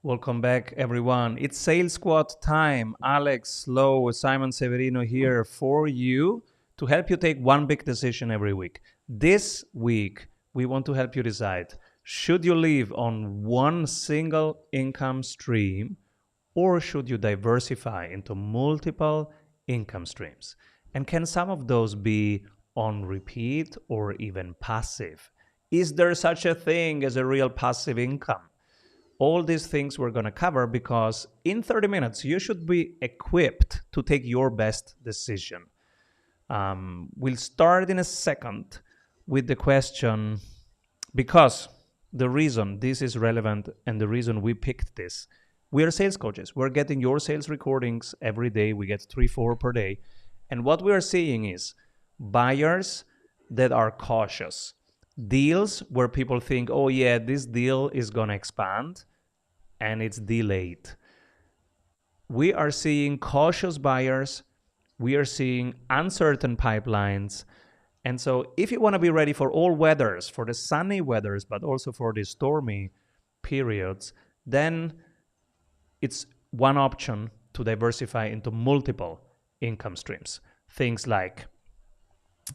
Welcome back, everyone. It's Sales Squad time. Alex Lowe, Simon Severino here for you to help you take one big decision every week. This week, we want to help you decide, should you live on one single income stream or should you diversify into multiple income streams? And can some of those be on repeat or even passive? Is there such a thing as a real passive income? All these things we're going to cover because in 30 minutes, you should be equipped to take your best decision. We'll start in a second with the question, because the reason this is relevant and the reason we picked this, we are sales coaches. We're getting your sales recordings every day. We get 3-4 per day. And what we are seeing is buyers that are cautious. Deals where people think, oh yeah, this deal is going to expand, and it's delayed. We are seeing cautious buyers. We are seeing uncertain pipelines. And so if you want to be ready for all weathers, for the sunny weathers, but also for the stormy periods, then it's one option to diversify into multiple income streams. Things like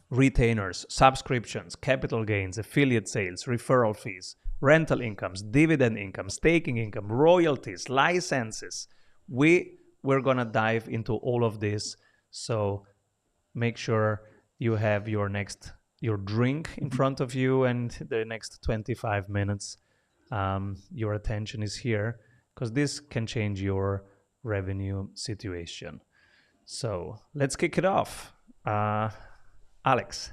retainers, subscriptions, capital gains, affiliate sales, referral fees, rental incomes, dividend income, staking income, royalties, licenses. We're going to dive into all of this. So make sure you have your drink in front of you and the next 25 minutes. Your attention is here because this can change your revenue situation. So let's kick it off. Alex.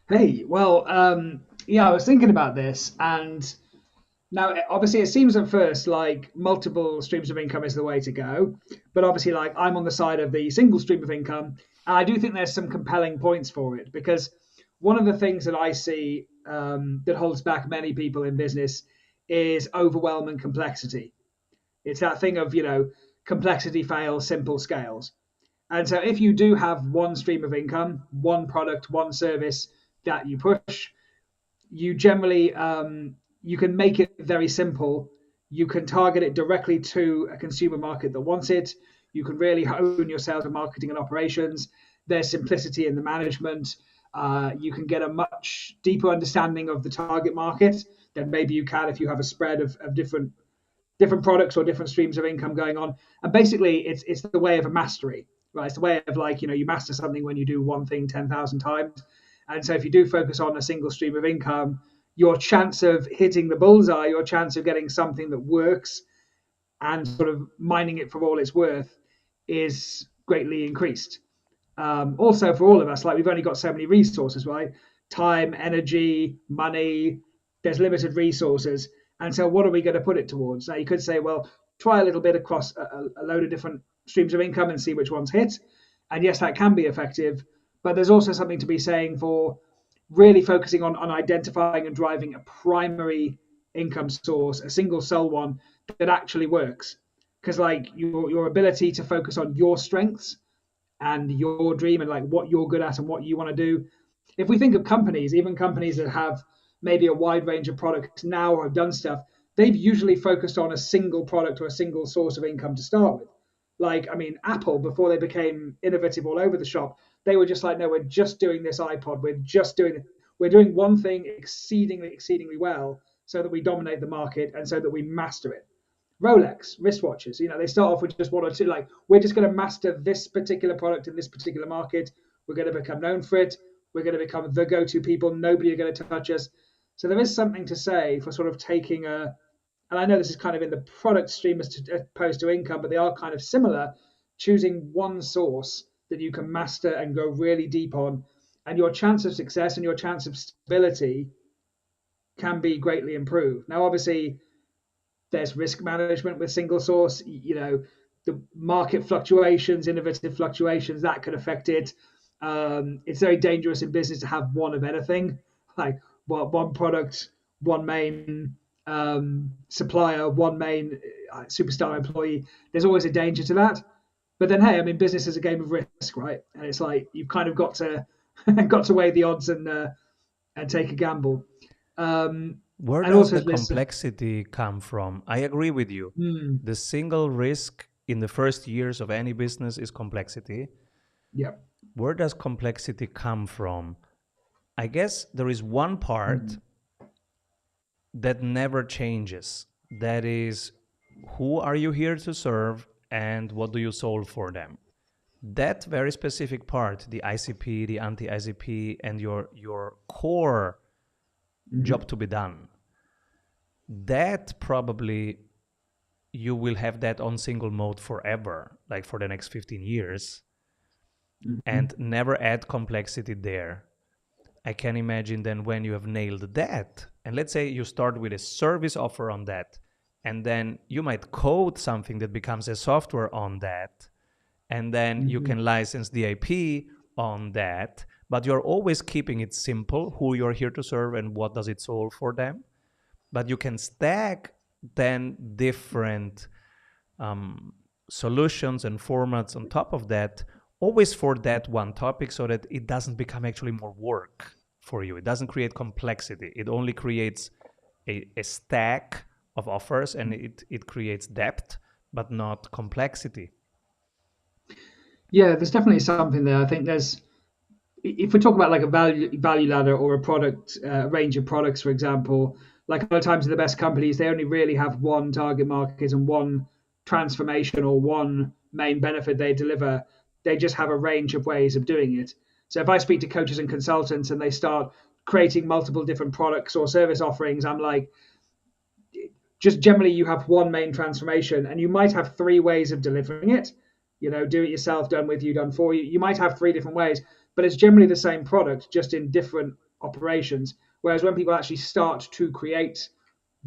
Hey, well, I was thinking about this, and now obviously it seems at first like multiple streams of income is the way to go, but obviously, like I'm on the side of the single stream of income, and I do think there's some compelling points for it because one of the things that I see that holds back many people in business is overwhelm and complexity. It's that thing of complexity fails, simple scales. And so if you do have one stream of income, one product, one service that you push, you generally you can make it very simple. You can target it directly to a consumer market that wants it. You can really hone your sales and marketing and operations. There's simplicity in the management. You can get a much deeper understanding of the target market than maybe you can if you have a spread of different products or different streams of income going on. And basically, it's the way of a mastery, right? It's the way of like, you master something when you do one thing 10,000 times. And so if you do focus on a single stream of income, your chance of hitting the bullseye, your chance of getting something that works and sort of mining it for all it's worth is greatly increased. Also, for all of us, like we've only got so many resources, right? Time, energy, money, there's limited resources. And so what are we going to put it towards? Now, you could say, well, try a little bit across a load of different streams of income and see which ones hit. And yes, that can be effective. But there's also something to be saying for really focusing on identifying and driving a primary income source, a single sole one that actually works. Because like your ability to focus on your strengths and your dream and like what you're good at and what you want to do. If we think of companies, even companies that have maybe a wide range of products now or have done stuff, they've usually focused on a single product or a single source of income to start with. Like, I mean, Apple, before they became innovative all over the shop, they were just like, no, we're just doing this iPod. We're doing one thing exceedingly well so that we dominate the market and so that we master it. Rolex wristwatches, they start off with just one or two. Like, we're just going to master this particular product in this particular market. We're going to become known for it. We're going to become the go-to people. Nobody are going to touch us. So there is something to say for sort of taking and I know this is kind of in the product stream as opposed to income, but they are kind of similar. Choosing one source that you can master and go really deep on, and your chance of success and your chance of stability can be greatly improved. Now, obviously, there's risk management with single source. The market fluctuations, innovative fluctuations that could affect it. It's very dangerous in business to have one of anything, like one product, one main supplier, one main superstar employee. There's always a danger to that. But then, hey, I mean, business is a game of risk, right? And it's like you've kind of got to weigh the odds and take a gamble. Where And does also the there's complexity come from? I agree with you. mm, The single risk in the first years of any business is complexity. yeah. Where does complexity come from? I guess there is one part Mm, that never changes. That is, who are you here to serve and what do you solve for them? That very specific part, the ICP, the anti ICP, and your core mhm, job to be done, that probably you will have that on single mode forever, like for the next 15 years, mhm, and never add complexity there. I can imagine then when you have nailed that, and let's say you start with a service offer on that, and then you might code something that becomes a software on that, and then you mhm. can license the IP on that, but you're always keeping it simple who you're here to serve and what does it solve for them. But you can stack then different um, solutions and formats on top of that, always for that one topic, so that it doesn't become actually more work for you. It doesn't create complexity. It only creates a stack of offers, and it creates depth, but not complexity. Yeah, there's definitely something there. I think there's if we talk about like a value ladder or a product range of products, for example, like a lot of times in the best companies, they only really have one target market and one transformation or one main benefit they deliver. They just have a range of ways of doing it. So if I speak to coaches and consultants and they start creating multiple different products or service offerings, I'm like, just generally you have one main transformation and you might have three ways of delivering it, do it yourself, done with you, done for you. You might have three different ways, but it's generally the same product just in different operations. Whereas when people actually start to create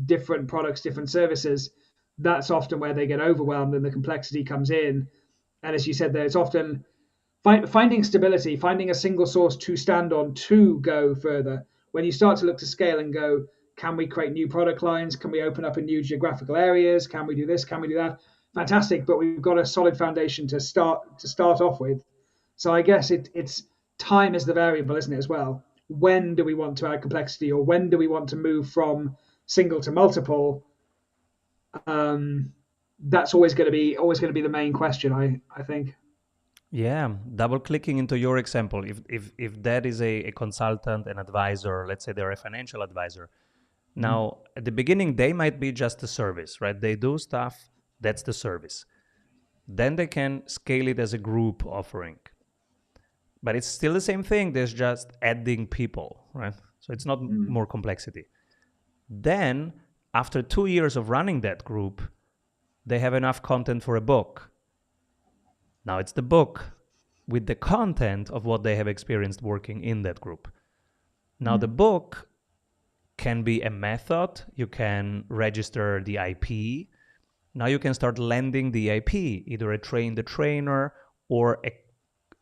different products, different services, that's often where they get overwhelmed and the complexity comes in. And as you said there, it's often finding stability, finding a single source to stand on to go further. When you start to look to scale and go, can we create new product lines? Can we open up in new geographical areas? Can we do this? Can we do that? Fantastic, but we've got a solid foundation to start off with. So I guess it's time is the variable, isn't it, as well? When do we want to add complexity, or when do we want to move from single to multiple? Um, that's always going to be the main question, I think. Yeah, double clicking into your example, if that is a consultant, an advisor, let's say they're a financial advisor. Now, at the beginning, they might be just a service, right? They do stuff, that's the service. Then they can scale it as a group offering. But it's still the same thing, there's just adding people, right? So it's not Mm, more complexity. Then, after 2 years of running that group, they have enough content for a book. Now it's the book with the content of what they have experienced working in that group. Now the mm, book can be a method, you can register the IP. Now you can start lending the IP, either a train the trainer or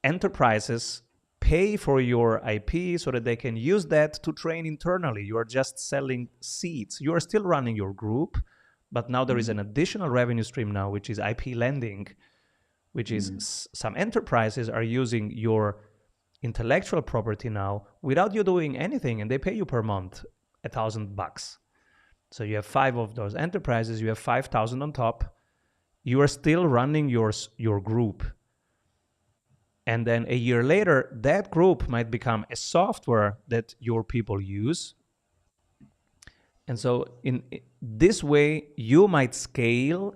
enterprises pay for your IP so that they can use that to train internally. You are just selling seats. You are still running your group, but now there is mm, an additional revenue stream now, which is IP lending, which is mm. some enterprises are using your intellectual property now without you doing anything, and they pay you per month $1,000. So you have five of those enterprises, you have 5,000 on top. You are still running your group, and then a year later, that group might become a software that your people use. And so in this way, you might scale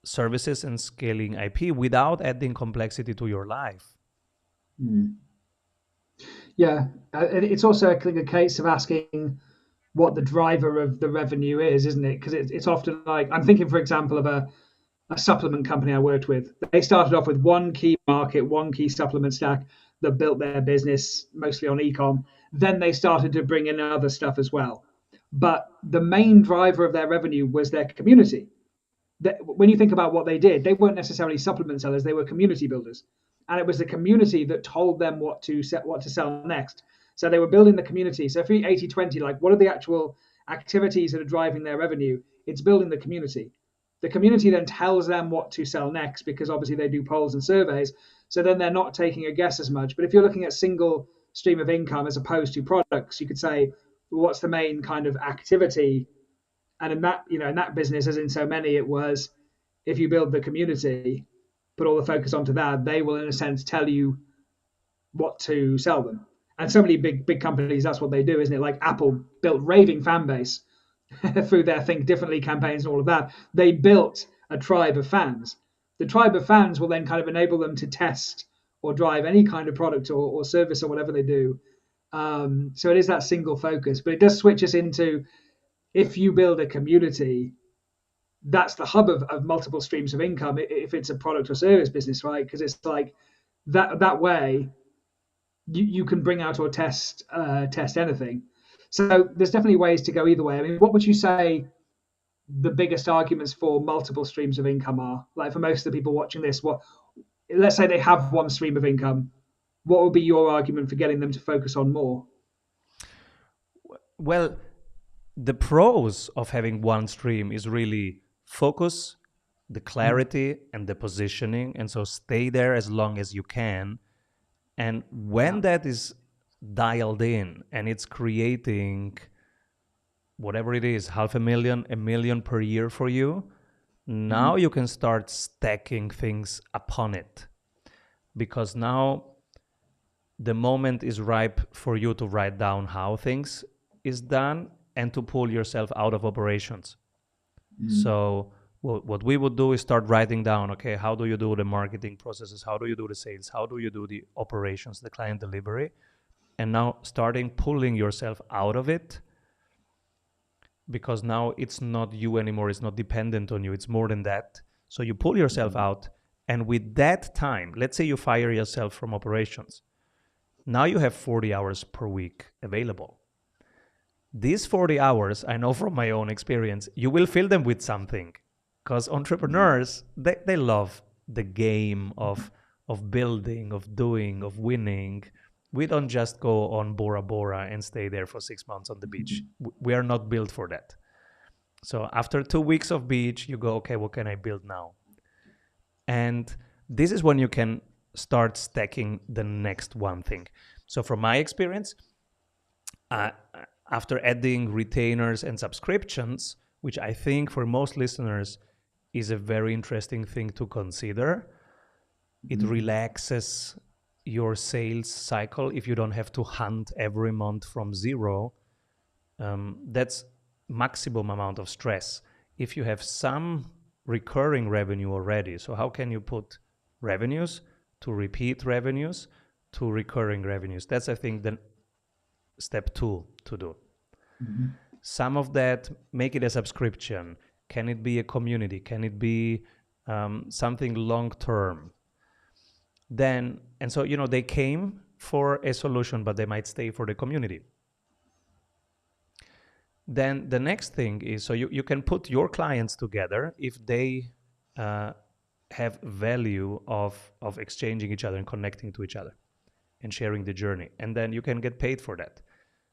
services and scaling IP without adding complexity to your life. Mm. Yeah, and it's also I think a case of asking what the driver of the revenue is, isn't it? Because it's often like I'm thinking, for example, of a supplement company I worked with. They started off with one key market, one key supplement stack that built their business mostly on ecom. Then they started to bring in other stuff as well. But the main driver of their revenue was their community. When you think about what they did, they weren't necessarily supplement sellers; they were community builders, and it was the community that told them what to sell next. So they were building the community. So if we 80/20, like what are the actual activities that are driving their revenue? It's building the community. The community then tells them what to sell next because obviously they do polls and surveys. So then they're not taking a guess as much. But if you're looking at single stream of income as opposed to products, you could say what's the main kind of activity. And in that, in that business, as in so many, it was if you build the community, put all the focus onto that, they will, in a sense, tell you what to sell them. And so many big companies, that's what they do, isn't it? Like Apple built raving fan base through their Think Differently campaigns and all of that. They built a tribe of fans. The tribe of fans will then kind of enable them to test or drive any kind of product or service or whatever they do. So it is that single focus, but it does switch us into, if you build a community, that's the hub of multiple streams of income if it's a product or service business, right? Because it's like that way you can bring out or test anything. So there's definitely ways to go either way. I mean, what would you say the biggest arguments for multiple streams of income are? Like, for most of the people watching this, what, let's say they have one stream of income, what would be your argument for getting them to focus on more? Well, the pros of having one stream is really focus, the clarity, and the positioning. And so stay there as long as you can. And when Yeah. that is dialed in and it's creating whatever it is, 500,000, 1 million per year for you, now Mhm. you can start stacking things upon it. Because now the moment is ripe for you to write down how things is done and to pull yourself out of operations. So what we would do is start writing down, okay, how do you do the marketing processes? How do you do the sales? How do you do the operations, the client delivery? And now starting pulling yourself out of it, because now it's not you anymore. It's not dependent on you. It's more than that. So you pull yourself out. And with that time, let's say you fire yourself from operations. Now you have 40 hours per week available. These 40 hours, I know from my own experience, you will fill them with something, because entrepreneurs, they love the game of building, of doing, of winning. We don't just go on Bora Bora and stay there for 6 months on the beach. We are not built for that. So after 2 weeks of beach, you go, okay, what can I build now? And this is when you can start stacking the next one thing. So from my experience, uh, after adding retainers and subscriptions, which I think for most listeners is a very interesting thing to consider, it relaxes your sales cycle if you don't have to hunt every month from zero. That's maximum amount of stress. If you have some recurring revenue already, so how can you put revenues to repeat revenues to recurring revenues? That's, I think, the step 2 to do. Some of that, make it a subscription. Can it be a community? Can it be something long term? Then, and so, they came for a solution, but they might stay for the community. Then the next thing is, so you can put your clients together if they have value of exchanging each other and connecting to each other and sharing the journey. And then you can get paid for that.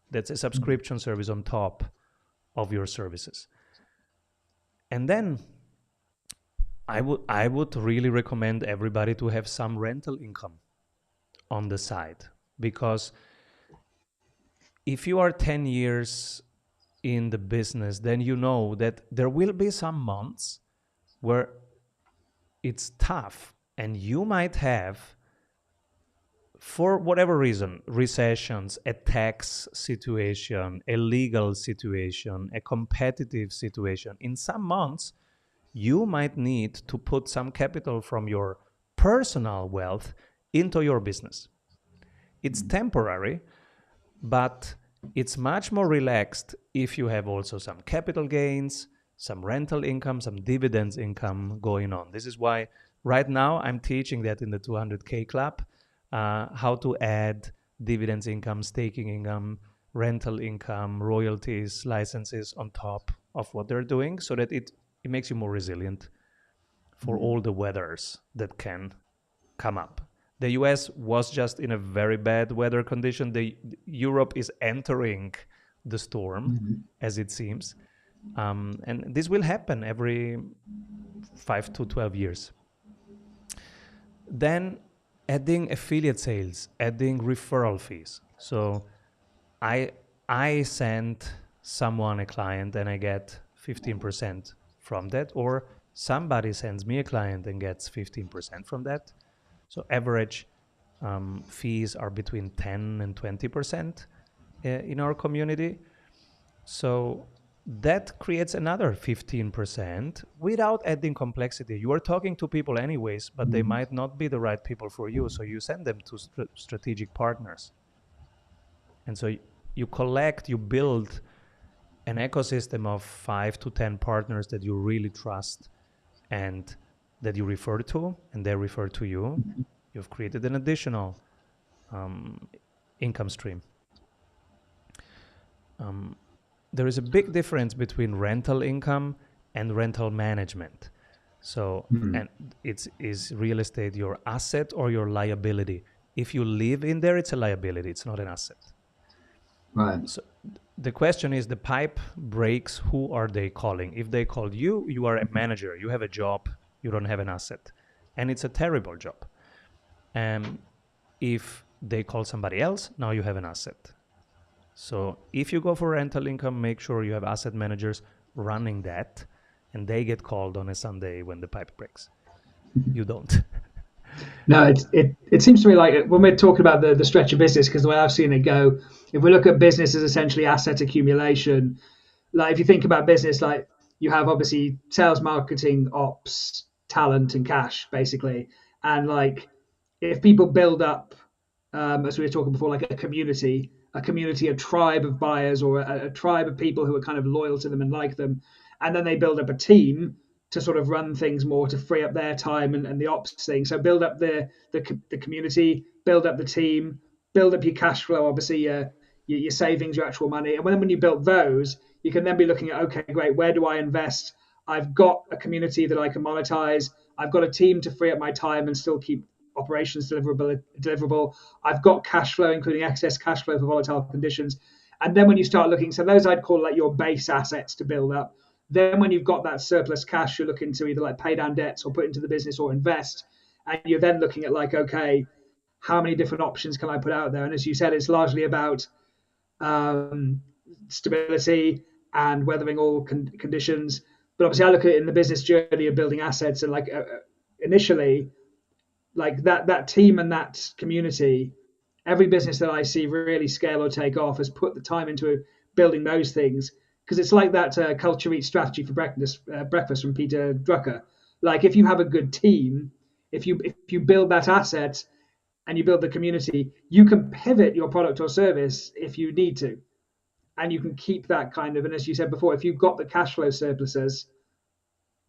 That's a subscription service on top of your services. And then I would really recommend everybody to have some rental income on the side, because if you are 10 years in the business, then you know that there will be some months where it's tough, and you might have, for whatever reason, recessions, a tax situation, a legal situation, a competitive situation. In some months, you might need to put some capital from your personal wealth into your business. It's temporary, but it's much more relaxed if you have also some capital gains, some rental income, some dividends income going on. This is why right now I'm teaching that in the 200K Club, how to add dividends income, staking income, rental income, royalties, licenses on top of what they're doing, so that it makes you more resilient for all the weathers that can come up. The US was just in a very bad weather condition. Europe is entering the storm, as it seems. And this will happen every 5 to 12 years. Then adding affiliate sales, adding referral fees. So I I send someone a client and I get 15% from that, or somebody sends me a client and gets 15% from that. So average fees are between 10 and 20% in our community. So that creates another 15% without adding complexity. You are talking to people anyways, but they Mm. might not be the right people for you. So you send them to strategic partners. And so you collect, you build an ecosystem of 5 to 10 partners that you really trust and that you refer to, and they refer to you. You've created an additional um, income stream. Um, there is a big difference between rental income and rental management. So, Mm. and it's is real estate your asset or your liability? If you live in there, it's a liability. It's not an asset. Right. So the question is, the pipe breaks, who are they calling? If they call you, you are a manager, you have a job, you don't have an asset, and it's a terrible job. And if they call somebody else, now you have an asset. So if you go for rental income, make sure you have asset managers running that, and they get called on a Sunday when the pipe breaks. You don't. No, it seems to me like when we're talking about the stretch of business, because the way I've seen it go, if we look at business as essentially asset accumulation, like if you think about business, like you have obviously sales, marketing, ops, talent, and cash, basically, and like if people build up, as we were talking before, like a community, a tribe of buyers, or a tribe of people who are kind of loyal to them and like them, and then they build up a team to sort of run things more to free up their time and the ops thing. So build up the community, build up the team, build up your cash flow, obviously your savings, your actual money, and then when you build those, you can then be looking at, okay, great, where do I invest? I've got a community that I can monetize. I've got a team to free up my time and still keep operations deliverable. I've got cash flow, including excess cash flow for volatile conditions. And then when you start looking, so those I'd call like your base assets to build up. Then when you've got that surplus cash, you're looking to either like pay down debts or put into the business or invest. And you're then looking at like, okay, how many different options can I put out there? And as you said, it's largely about um, stability and weathering all conditions. But obviously, I look at it in the business journey of building assets, and like initially, like that team and that community, every business that I see really scale or take off has put the time into building those things, because it's like that culture eats strategy for breakfast from Peter Drucker. Like if you have a good team, if you build that asset and you build the community, you can pivot your product or service if you need to, and you can keep that kind of. And as you said before, if you've got the cash flow surpluses,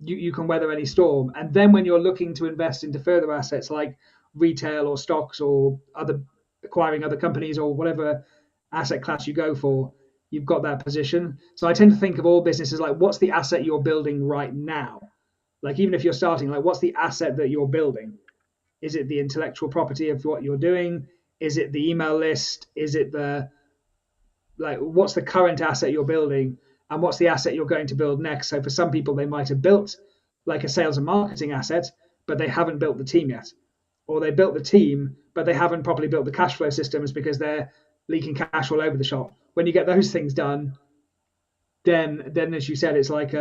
you can weather any storm. And then when you're looking to invest into further assets like retail or stocks or other acquiring other companies or whatever asset class you go for, you've got that position. So I tend to think of all businesses like, what's the asset you're building right now? Like even if you're starting, like what's the asset that you're building? Is it the intellectual property of what you're doing? Is it the email list? Is it the like what's the current asset you're building and what's the asset you're going to build next? So for some people, they might have built like a sales and marketing asset, but they haven't built the team yet, or they built the team but they haven't properly built the cash flow systems because they're leaking cash all over the shop. When you get those things done, then as you said, it's like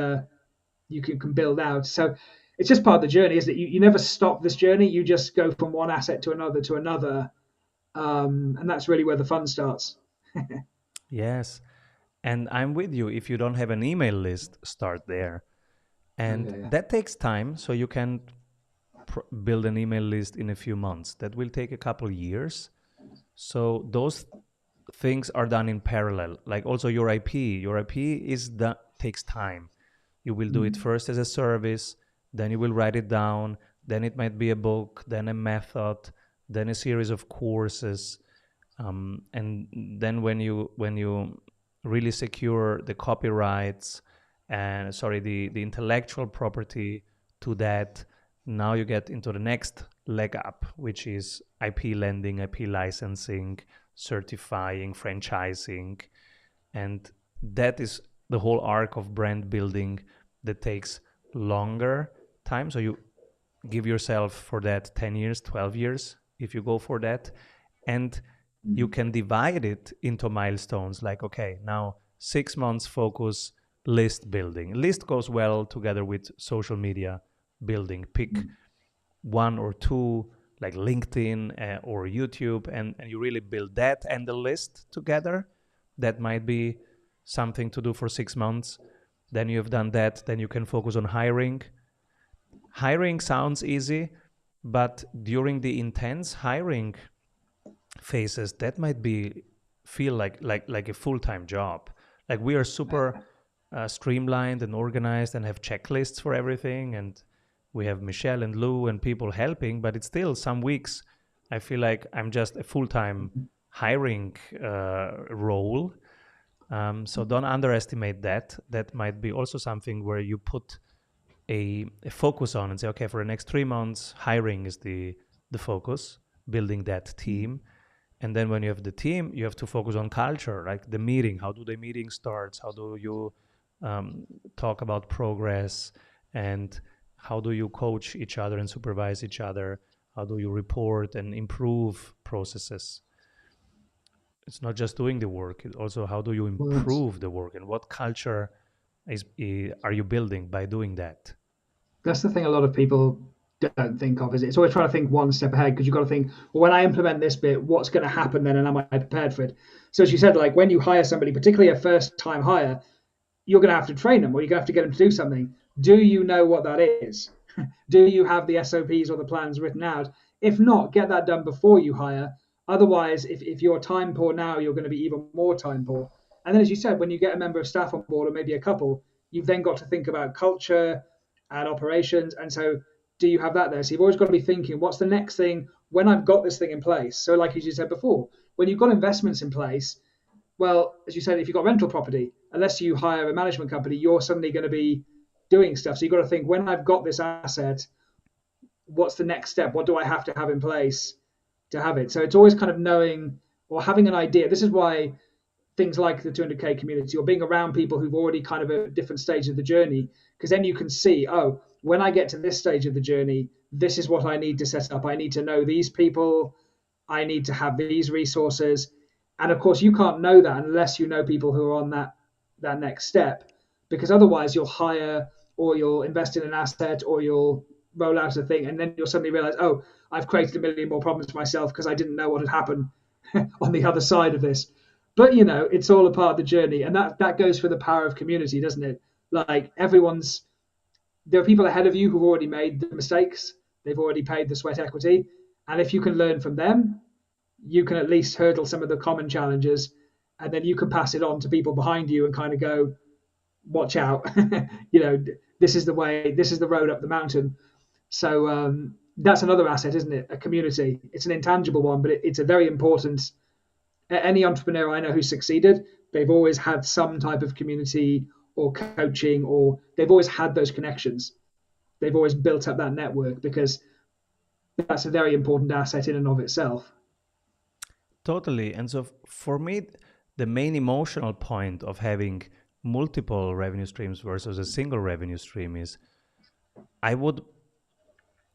you can build out. So it's just part of the journey, is that you never stop this journey. You just go from one asset to another, and that's really where the fun starts. Yes. And I'm with you. If you don't have an email list, start there. And Yeah, that takes time. So you can build an email list in a few months. That will take a couple years. So those things are done in parallel. Like also your IP. Your IP is that takes time. You will do it yeah. first as a service, then you will write it down, then it might be a book, then a method, then a series of courses, and then when you really secure the copyrights and sorry the intellectual property to that, now you get into the next leg up, which is IP lending, IP licensing, certifying, franchising, and that is the whole arc of brand building that takes longer time. So you give yourself for that 10 years, 12 years if you go for that. And you can divide it into milestones like, okay, now 6 months focus list building. List goes well together with social media building. Pick one or two like LinkedIn or YouTube, and you really build that and the list together. That might be something to do for 6 months. Then you've done that, then you can focus on hiring. Hiring sounds easy, but during the intense hiring phases, that might be feel like a full-time job. Like we are super streamlined and organized and have checklists for everything, and we have Michelle and Lou and people helping, but it's still some weeks I feel like I'm just a full-time hiring role. So don't underestimate that. That might be also something where you put a focus on and say, okay, for the next 3 months, hiring is the focus, building that team. And then when you have the team, you have to focus on culture, like the meeting. How do the meeting starts? How do you talk about progress? And how do you coach each other and supervise each other? How do you report and improve processes? It's not just doing the work. It's also how do you Well, that's improve the work and what culture are you building by doing that? that's the thing a lot of people don't think of, is it's always trying to think one step ahead, because you've got to think, well, when I implement this bit, what's going to happen then, and am I prepared for it? So as you said, like when you hire somebody, particularly a first time hire, you're going to have to train them, or you're going to have to get them to do something. Do you know what that is? Do you have the SOPs or the plans written out? If not, get that done before you hire. Otherwise, if you're time poor now, you're going to be even more time poor. And then, as you said, when you get a member of staff on board, or maybe a couple, you've then got to think about culture and operations. And so, do you have that there? So you've always got to be thinking, what's the next thing when I've got this thing in place? So, like as you said before, when you've got investments in place, well, as you said, if you've got rental property, unless you hire a management company, you're suddenly going to be doing stuff. So you've got to think, when I've got this asset, what's the next step? What do I have to have in place to have it? So it's always kind of knowing or having an idea. This is why things like the 200K community, or being around people who've already kind of a different stage of the journey, because then you can see, oh, when I get to this stage of the journey, this is what I need to set up. I need to know these people. I need to have these resources. And of course, you can't know that unless you know people who are on that next step, because otherwise you'll hire, or you'll invest in an asset, or you'll roll out a thing, and then you'll suddenly realize, oh, I've created a million more problems for myself because I didn't know what had happened on the other side of this. But it's all a part of the journey, and that goes for the power of community, doesn't it? Like there are people ahead of you who've already made the mistakes, they've already paid the sweat equity, and if you can learn from them, you can at least hurdle some of the common challenges, and then you can pass it on to people behind you and kind of go, watch out. This is the way, this is the road up the mountain. So that's another asset, isn't it? A community. It's an intangible one, but it's a very important. Any entrepreneur I know who's succeeded, they've always had some type of community or coaching, or they've always had those connections. They've always built up that network, because that's a very important asset in and of itself. Totally. And so for me, the main emotional point of having multiple revenue streams versus a single revenue stream is I would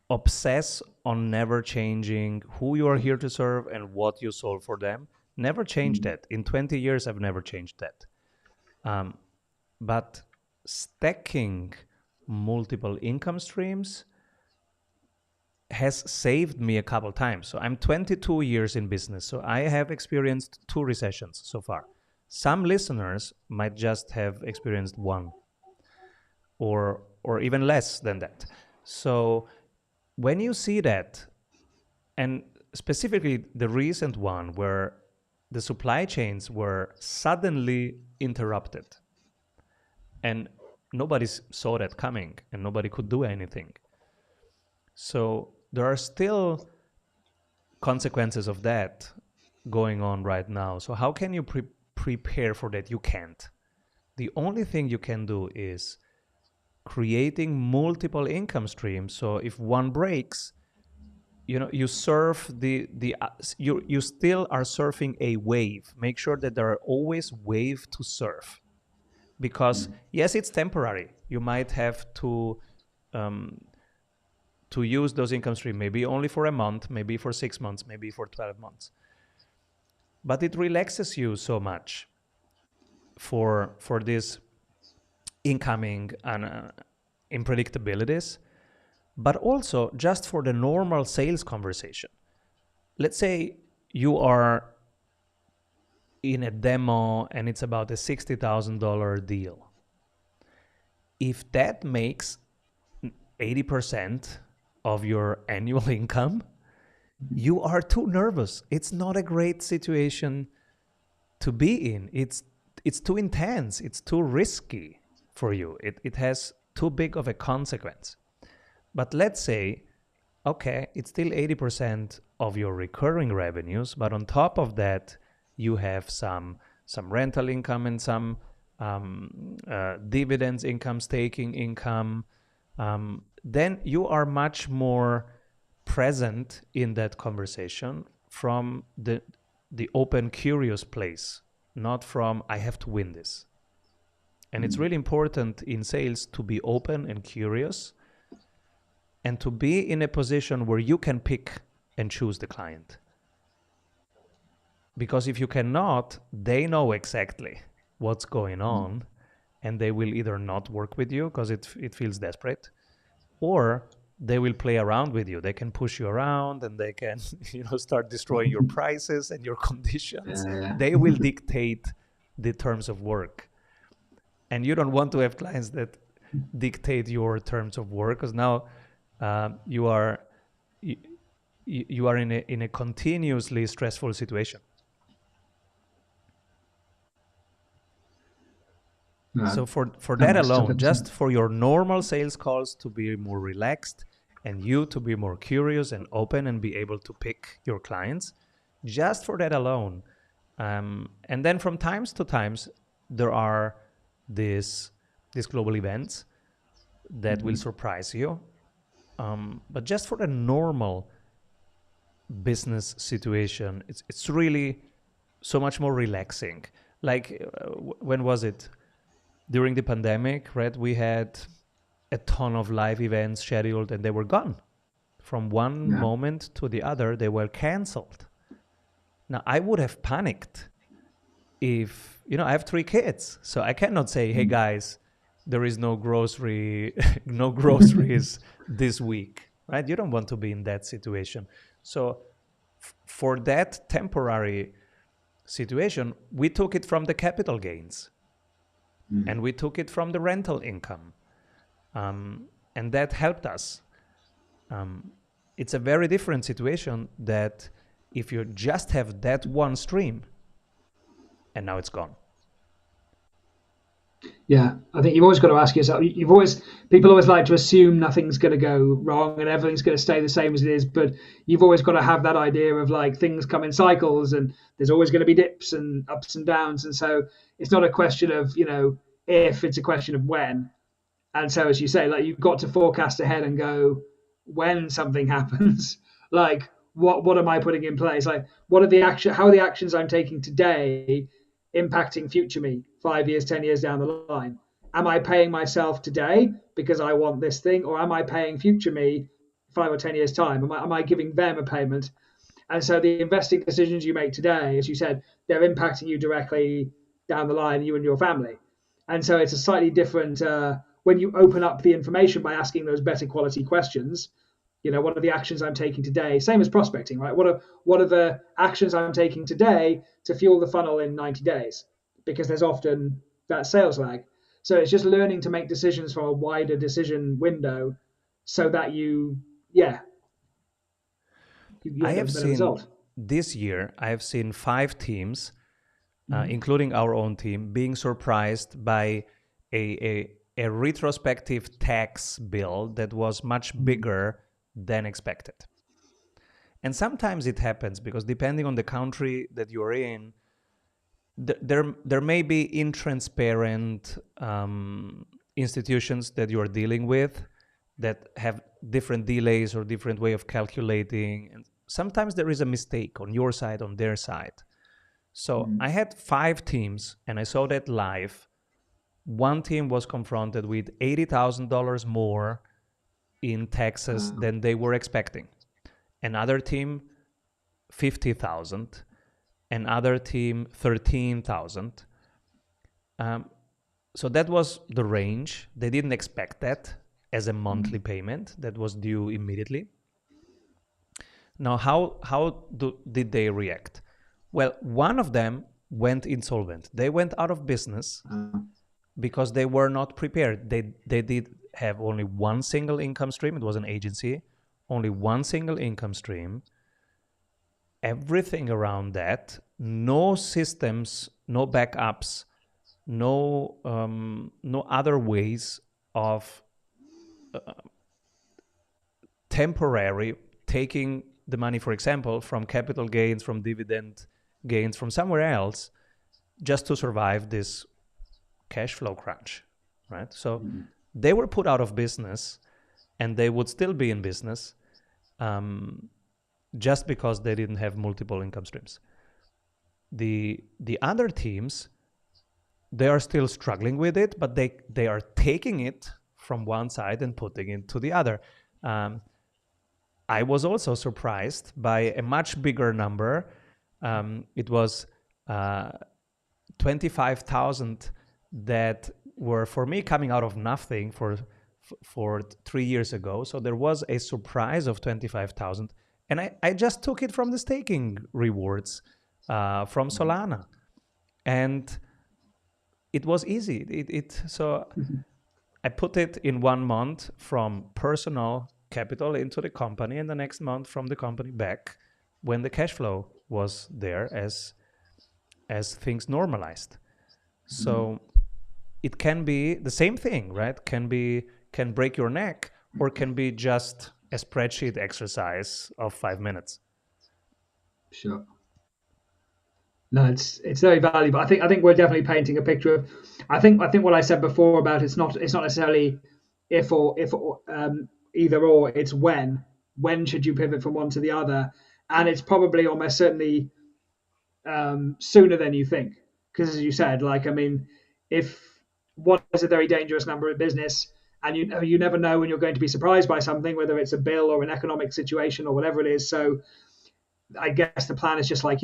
obsess on never changing who you are here to serve and what you solve for them. Never change that. In 20 years, I've never changed that. Um, but stacking multiple income streams has saved me a couple times. So I'm 22 years in business. So I have experienced 2 recessions so far. Some listeners might just have experienced one, or even less than that. So when you see that, and specifically the recent one where the supply chains were suddenly interrupted and nobody saw that coming and nobody could do anything. So there are still consequences of that going on right now. So how can you prepare for that? You can't. The only thing you can do is creating multiple income streams. So if one breaks, you surf you still are surfing a wave. Make sure that there are always wave to surf, because yes, it's temporary. You might have um, to use those income stream maybe only for a month, maybe for 6 months, maybe for 12 months. but it relaxes you so much for this incoming and unpredictabilities, but also just for the normal sales conversation. Let's say you are in a demo and it's about a $60,000 deal. If that makes 80% of your annual income, you are too nervous. It's not a great situation to be in. It's too intense. It's too risky for you. It has too big of a consequence. But let's say, okay, it's still 80% of your recurring revenues, but on top of that, you have some rental income and some dividends income, staking income. Then you are much more present in that conversation from the open, curious place, not from I have to win this. And it's really important in sales to be open and curious and to be in a position where you can pick and choose the client. Because if you cannot, they know exactly what's going on and they will either not work with you because it feels desperate, or they will play around with you. They can push you around and they can start destroying your prices and your conditions. Yeah. They will dictate the terms of work. And you don't want to have clients that dictate your terms of work, because now you are in a continuously stressful situation. So No, for that that makes alone, total just sense. for your normal sales calls to be more relaxed and you to be more curious and open and be able to pick your clients, just for that alone. And then from times to times, there are these global events that will surprise you. But just for the normal business situation, it's really so much more relaxing. Like when was it? During the pandemic, right? We had a ton of live events scheduled and they were gone. From one Yeah. moment to the other, they were canceled. Now, I would have panicked if, I have 3 kids, so I cannot say, hey guys, there is no no groceries this week, right? You don't want to be in that situation. So for that temporary situation, we took it from the capital gains and we took it from the rental income. And that helped us. It's a very different situation that if you just have that one stream and now it's gone. Yeah, I think you've always got to ask yourself. People always like to assume nothing's going to go wrong and everything's going to stay the same as it is. But you've always got to have that idea of like things come in cycles and there's always going to be dips and ups and downs. And so it's not a question of, if, it's a question of when. And so, as you say, like you've got to forecast ahead and go when something happens, like what am I putting in place? Like what are how are the actions I'm taking today impacting future me 5 years, 10 years down the line? Am I paying myself today because I want this thing, or am I paying future me 5 or 10 years time? Am I giving them a payment? And so the investing decisions you make today, as you said, they're impacting you directly down the line, you and your family. And so it's a slightly different when you open up the information by asking those better quality questions. What are the actions I'm taking today? Same as prospecting, right? What are the actions I'm taking today to fuel the funnel in 90 days? Because there's often that sales lag. So it's just learning to make decisions from a wider decision window so that yeah, you I end up have with a better seen result. this year, I have seen 5 teams, including our own team, being surprised by a retrospective tax bill that was much bigger than expected. And sometimes it happens because depending on the country that you're in, there may be intransparent institutions that you're dealing with that have different delays or different way of calculating, and sometimes there is a mistake on your side, on their side. So I had 5 teams and I saw that live. One team was confronted with $80,000 more in taxes than they were expecting. Another team, 50,000. another team 13,000. So that was the range. They didn't expect that as a monthly payment that was due immediately. Now, did they react? Well, one of them went insolvent. They went out of business because they were not prepared. They did have only one single income stream. It was an agency, only one single income stream. Everything around that, no systems, no backups, no other ways of temporary taking the money, for example, from capital gains, from dividend gains, from somewhere else, just to survive this cash flow crunch, right? So they were put out of business, and they would still be in business just because they didn't have multiple income streams. The other teams, they are still struggling with it, but they are taking it from one side and putting it to the other. I was also surprised by a much bigger number. It was 25,000 that were, for me, coming out of nothing for 3 years ago. So there was a surprise of 25,000, and I just took it from the staking rewards from Solana, and it was easy. So I put it in 1 month from personal capital into the company, and the next month from the company back when the cash flow was there as things normalized. So it can be the same thing, right? Can break your neck, or can be just a spreadsheet exercise of 5 minutes. Sure. No, it's very valuable. I think we're definitely painting a picture of. I think what I said before about it's not necessarily if or either or. It's when. When should you pivot from one to the other? And it's probably almost certainly sooner than you think. Because as you said, like, I mean, if one is a very dangerous number of business, and you never know when you're going to be surprised by something, whether it's a bill or an economic situation or whatever it is. So I guess the plan is just like,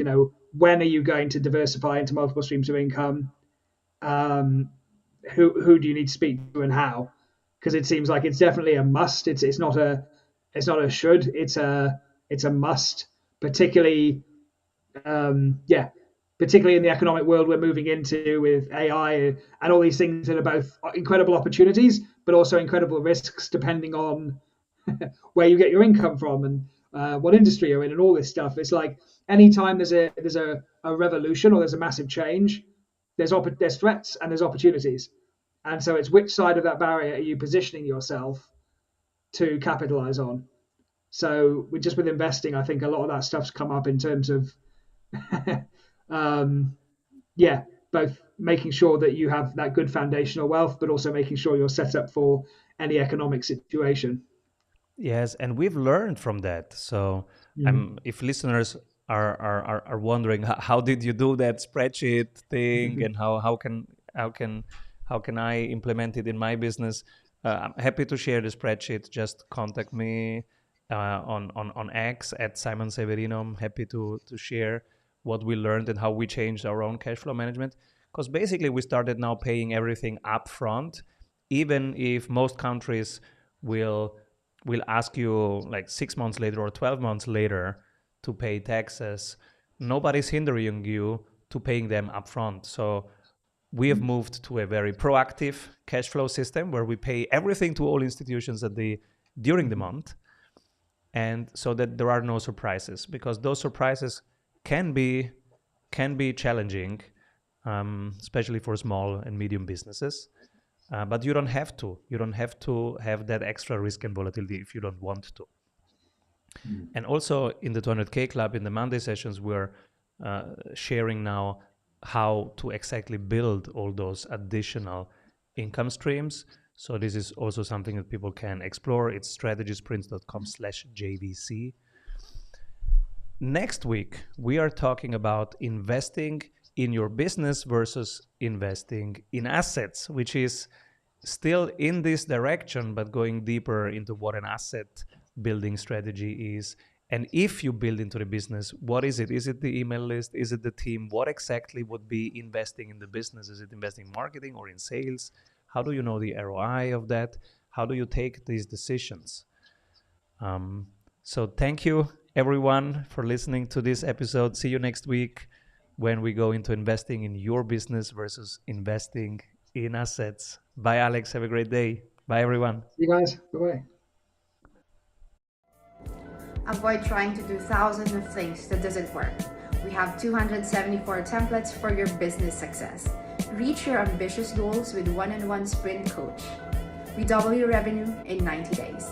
when are you going to diversify into multiple streams of income? Who do you need to speak to, and how? Because it seems like it's definitely a must. It's not a should. It's a must, particularly particularly in the economic world we're moving into with AI and all these things that are both incredible opportunities, but also incredible risks depending on where you get your income from and what industry you're in and all this stuff. It's like anytime there's a revolution or there's a massive change, there's threats and there's opportunities. And so it's which side of that barrier are you positioning yourself to capitalize on? So with investing, I think a lot of that stuff's come up in terms of um, yeah, both making sure that you have that good foundational wealth, but also making sure you're set up for any economic situation. Yes, and we've learned from that. So, if listeners are wondering how did you do that spreadsheet thing, and how can how can I implement it in my business, I'm happy to share the spreadsheet. Just contact me on X at Simon Severino. I'm happy to share what we learned and how we changed our own cash flow management. Because basically, we started now paying everything up front, even if most countries will ask you like 6 months later or 12 months later to pay taxes. Nobody's hindering you to paying them upfront. So we have moved to a very proactive cash flow system where we pay everything to all institutions during the month, and so that there are no surprises, because those surprises can be challenging, especially for small and medium businesses. But you don't have to. You don't have to have that extra risk and volatility if you don't want to. And also in the 200K Club, in the Monday sessions, we're sharing now how to exactly build all those additional income streams. So this is also something that people can explore. It's strategysprints.com/JVC. Next week, we are talking about investing in your business versus investing in assets, which is still in this direction, but going deeper into what an asset building strategy is And if you build into the business, what is it? Is it the email list? Is it the team? What exactly would be investing in the business? Is it investing in marketing or in sales? How do you know the ROI of that? How do you take these decisions? So thank you everyone for listening to this episode. See you next week when we go into investing in your business versus investing in assets. Bye, Alex. Have a great day. Bye, everyone. See you guys. Bye-bye. Avoid trying to do thousands of things that doesn't work. We have 274 templates for your business success. Reach your ambitious goals with one-on-one sprint coach. We double your revenue in 90 days.